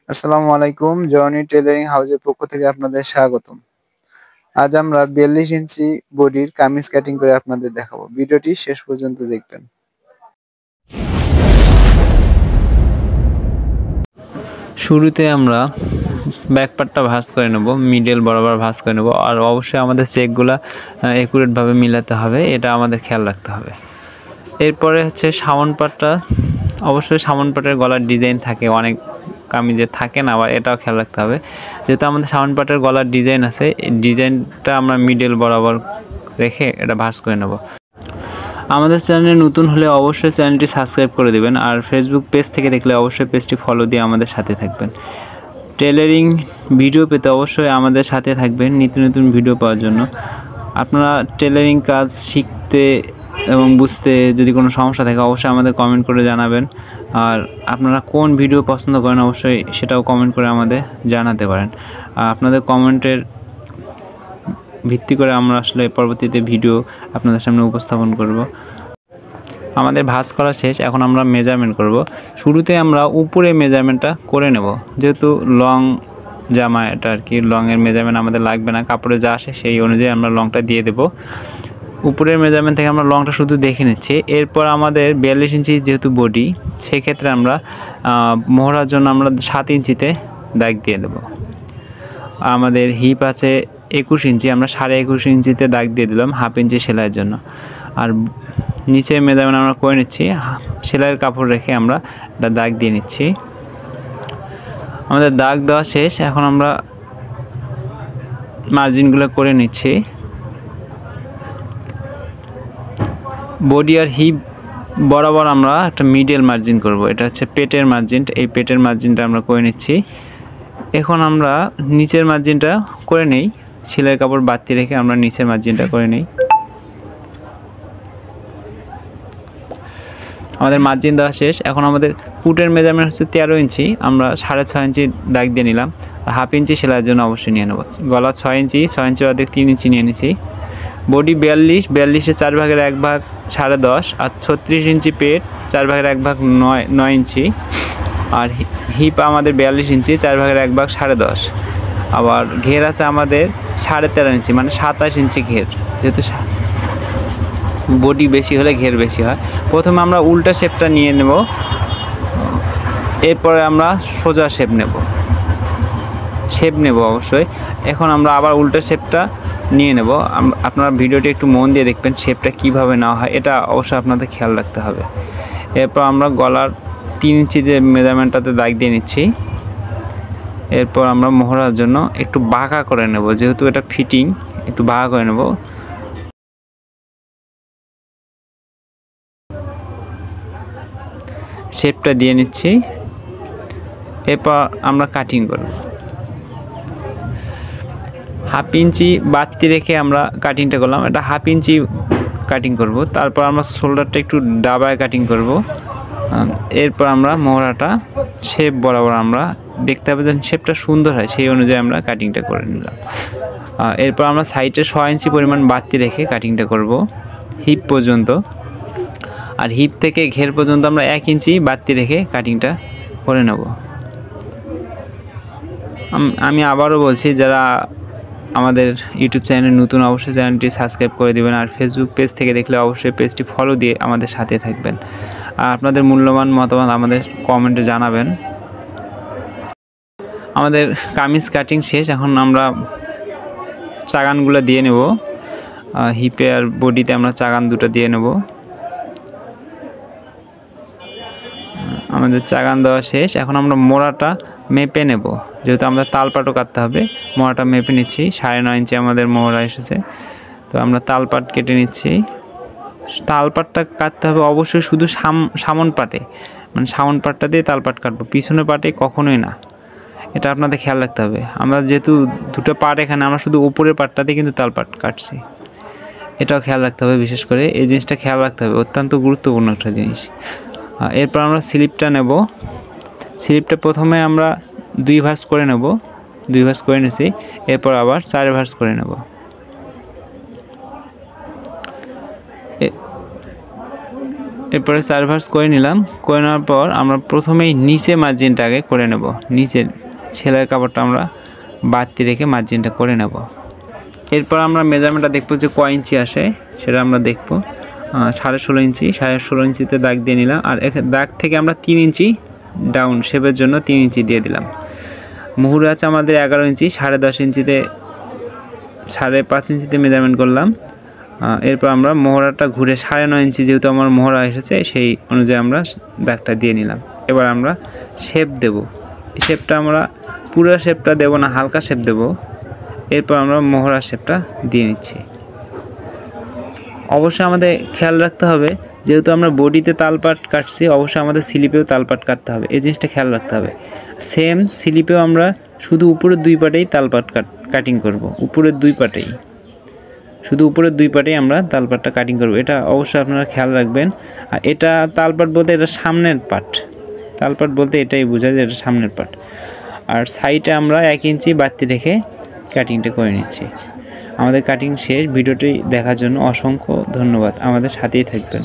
আসসালামু আলাইকুম, Johnny tailoring হাউসের পক্ষ থেকে আপনাদের স্বাগতম। আজ আমরা ৪২ ইঞ্চি বডির কামিজ কাটিং করে আপনাদের দেখাবো। ভিডিওটি শেষ পর্যন্ত দেখবেন। শুরুতে আমরা ব্যাক পার্টটা ভাঁজ করে নেব, মিডল বরাবর ভাঁজ করে নেব। আর অবশ্যই আমাদের চেকগুলো একুরেটভাবে মিলাতে হবে, এটা আমাদের খেয়াল রাখতে হবে। এরপরে হচ্ছে সামন পার্টটা, অবশ্যই সামন পার্টের গলার ডিজাইন থাকে, অনেক কামিজে থাকে না, আবার এটাও খেয়াল রাখতে হবে। যেহেতু আমাদের সামন পার্টের গলার ডিজাইন আছে, এই ডিজাইনটা আমরা মিডল বরাবর রেখে এটা ভাঁজ করে নেব। আমাদের চ্যানেলে নতুন হলে অবশ্যই চ্যানেলটি সাবস্ক্রাইব করে দেবেন, আর ফেসবুক পেজ থেকে দেখলে অবশ্যই পেজটি ফলো দিয়ে আমাদের সাথে থাকবেন। টেলারিং ভিডিও পেতে অবশ্যই আমাদের সাথে থাকবেন নিত্য নতুন ভিডিও পাওয়ার জন্য। আপনারা টেলারিং কাজ শিখতে এবং বুঝতে যদি কোনো সমস্যা থাকে অবশ্যই আমাদের কমেন্ট করে জানাবেন। আর আপনারা কোন ভিডিও পছন্দ করেন অবশ্যই সেটাও কমেন্ট করে আমাদের জানাতে পারেন। আপনাদের কমেন্টের ভিত্তি করে আমরা আসলে পরবর্তীতে ভিডিও আপনাদের সামনে উপস্থাপন করব। আমাদের ভাঁজ করা শেষ, এখন আমরা মেজারমেন্ট করব। শুরুতে আমরা উপরে মেজারমেন্টটা করে নেব, যেহেতু লং জামা এটা আর কি, লংয়ের মেজারমেন্ট আমাদের লাগবে না, কাপড়ে যা আসে সেই অনুযায়ী আমরা লংটা দিয়ে দেব। উপরের মেজারমেন্ট থেকে আমরা লংটা শুধু দেখে নিচ্ছি। এরপর আমাদের ৪২ ইঞ্চি যেহেতু বডি, সেক্ষেত্রে আমরা মোহরার জন্য আমরা ৭ ইঞ্চিতে দাগ দিয়ে দেব। আমাদের হিপ আছে ২১ ইঞ্চি, আমরা ২.৫ ইঞ্চিতে দাগ দিয়ে দিলাম হাফ ইঞ্চি সেলাইয়ের জন্য। আর নিচে মেজারমেন্ট আমরা করে নিচ্ছি, সেলাইয়ের কাপড় রেখে আমরা একটা দাগ দিয়ে নিচ্ছি। আমাদের দাগ দেওয়া শেষ, এখন আমরা মার্জিনগুলো করে নিচ্ছি। বডি আর হিপ বরাবর আমরা একটা মিডল মার্জিন করব, এটা হচ্ছে পেটের মার্জিন। এই পেটের মার্জিনটা আমরা করে নিচ্ছি। এখন আমরা নিচের মার্জিনটা করে নেই, সেলাইয়ের কাপড় বাড়তি রেখে আমরা নিচের মার্জিনটা করে নেই। আমাদের মার্জিন দেওয়া শেষ, এখন আমাদের ফুটের মেজারমেন্ট হচ্ছে ১৩ ইঞ্চি, আমরা ৬.৫ ইঞ্চি দাগ দিয়ে নিলাম। আর হাফ ইঞ্চি সেলাইয়ের জন্য অবশ্যই নিয়ে নেব। গলা ৬ ইঞ্চি, ৬ ইঞ্চি অর্ধেক ৩ ইঞ্চি নিয়ে নিছি। বডি ৪২, ৪২-এর 4/1 10.5, আর ৩৬ ইঞ্চি পেট, 4/1 9 ইঞ্চি। আর হিপ আমাদের ৪২ ইঞ্চি, 4/1 10.5। আবার ঘের আছে আমাদের 13.5 ইঞ্চি, মানে 27 ইঞ্চি ঘের। যেহেতু বডি বেশি হলে ঘের বেশি হয়। প্রথমে আমরা উল্টা শেপটা নিয়ে নেব, এরপরে আমরা সোজা শেপ নেব অবশ্যই। এখন আমরা আবার উল্টা শেপটা নিয়ে নেব। আপনারা ভিডিওটি একটু মন দিয়ে দেখবেন শেপটা কীভাবে নেওয়া হয়, এটা অবশ্যই আপনাদের খেয়াল রাখতে হবে। এরপর আমরা গলার 3 ইঞ্চি যে মেজারমেন্টটাতে দাগ দিয়ে নিচ্ছি। এরপর আমরা মোহরার জন্য একটু বাঁকা করে নেব, যেহেতু এটা ফিটিং, একটু বাঁকা করে নেব। শেপটা দিয়ে নিচ্ছি। এরপর আমরা কাটিং করব। হাফ ইঞ্চি বাড়তি রেখে আমরা কাটিংটা করলাম, এটা হাফ ইঞ্চি কাটিং করব। তারপর আমরা শোল্ডারটা একটু ডাবায় কাটিং করব। এরপর আমরা মোহরাটা শেপ বরাবর আমরা দেখতে হবে যেন শেপটা সুন্দর হয়, সেই অনুযায়ী আমরা কাটিংটা করে নিলাম। এরপর আমরা সাইডে ৬ ইঞ্চি পরিমাণ বাড়তি রেখে কাটিংটা করব হিপ পর্যন্ত। আর হিপ থেকে ঘের পর্যন্ত আমরা ১ ইঞ্চি বাড়তি রেখে কাটিংটা করে নেব। আমি আবারও বলছি, যারা আমাদের ইউটিউব চ্যানেল নতুন অবশ্যই চ্যানেলটি সাবস্ক্রাইব করে দেবেন, আর ফেসবুক পেজ থেকে দেখলে অবশ্যই পেজটি ফলো দিয়ে আমাদের সাথে থাকবেন। আর আপনাদের মূল্যবান মতামত আমাদের কমেন্টে জানাবেন। আমাদের কামিজ কাটিং শেষ, এখন আমরা চাগানগুলো দিয়ে নেব। হিপে আর বডিতে আমরা চাগান দুটো দিয়ে নেব। আমাদের চাগান দেওয়া শেষ, এখন আমরা মোড়াটা মেপে নেব, যেহেতু আমরা তালপাটও কাটতে হবে। মোড়াটা মেপে নিচ্ছি, 9.5 ইঞ্চি আমাদের মোড়া এসেছে, তো আমরা তালপাট কেটে নিচ্ছি। তালপাটটা কাটতে হবে অবশ্যই শুধু সামন পাটে, মানে সামন পাটটা দিয়ে তালপাট কাটবো, পিছনের পাটে কখনোই না, এটা আপনাদের খেয়াল রাখতে হবে। আমরা যেহেতু দুটো পাট এখানে, আমরা শুধু উপরের পাটটাতে কিন্তু তালপাট কাটছি, এটাও খেয়াল রাখতে হবে। বিশেষ করে এই জিনিসটা খেয়াল রাখতে হবে, অত্যন্ত গুরুত্বপূর্ণ একটা জিনিস। এরপর আমরা স্লিপটা নেব। স্লিপটা প্রথমে আমরা 2 ভাঁজ করে নেব, 2 ভাঁজ করে নিয়েছি। এরপর আবার 4 ভাঁজ করে নেব। এরপরে 4 ভাঁজ করে নিলাম। করে নেওয়ার পর আমরা প্রথমেই নিচে মার্জিনটা আগে করে নেব। নিচের সেলাইয়ের কাপড়টা আমরা বাড়তি রেখে মার্জিনটা করে নেব। এরপর আমরা মেজারমেন্টটা দেখবো যে কয় ইঞ্চি আসে, সেটা আমরা দেখবো। 16.5 ইঞ্চি, 16.5 ইঞ্চিতে দাগ দিয়ে নিলাম। আর দাগ থেকে আমরা 3 ইঞ্চি ডাউন শেপের জন্য 3 ইঞ্চি দিয়ে দিলাম। মুহুর আছে আমাদের 11 ইঞ্চি, 10.5 ইঞ্চিতে 5.5 ইঞ্চিতে মেজারমেন্ট করলাম। এরপর আমরা মোহরাটা ঘুরে 9.5 ইঞ্চি, যেহেতু আমার মোহরা এসেছে সেই অনুযায়ী আমরা দাগটা দিয়ে নিলাম। এবার আমরা শেপ দেব। শেপটা আমরা পুরো শেপটা দেব না, হালকা শেপ দেব। এরপর আমরা মোহরা শেপটা দিয়ে নিচ্ছি। অবশ্যই আমাদের খেয়াল রাখতে হবে, যেহেতু আমরা বডিতে তালপাট কাটছি, অবশ্যই আমাদের স্লিপেও তালপাট কাটতে হবে। এই জিনিসটা খেয়াল রাখতে হবে। সেম স্লিপেও আমরা শুধু উপরের 2 পাটেই তালপাট কাটিং করব। উপরের 2 পাটেই, শুধু উপরের 2 পাটেই আমরা তালপাটটা কাটিং করব। এটা অবশ্যই আপনারা খেয়াল রাখবেন। আর এটা তালপাট বলতে এটা সামনের পাট, তালপাট বলতে এটাই বোঝায় যে এটা সামনের পাট। আর সাইডে আমরা 1 ইঞ্চি বাড়তি রেখে কাটিংটা করে নিচ্ছি। আমাদের কাটিং শেষ। ভিডিওটি দেখার জন্য অসংখ্য ধন্যবাদ। আমাদের সাথেই থাকবেন।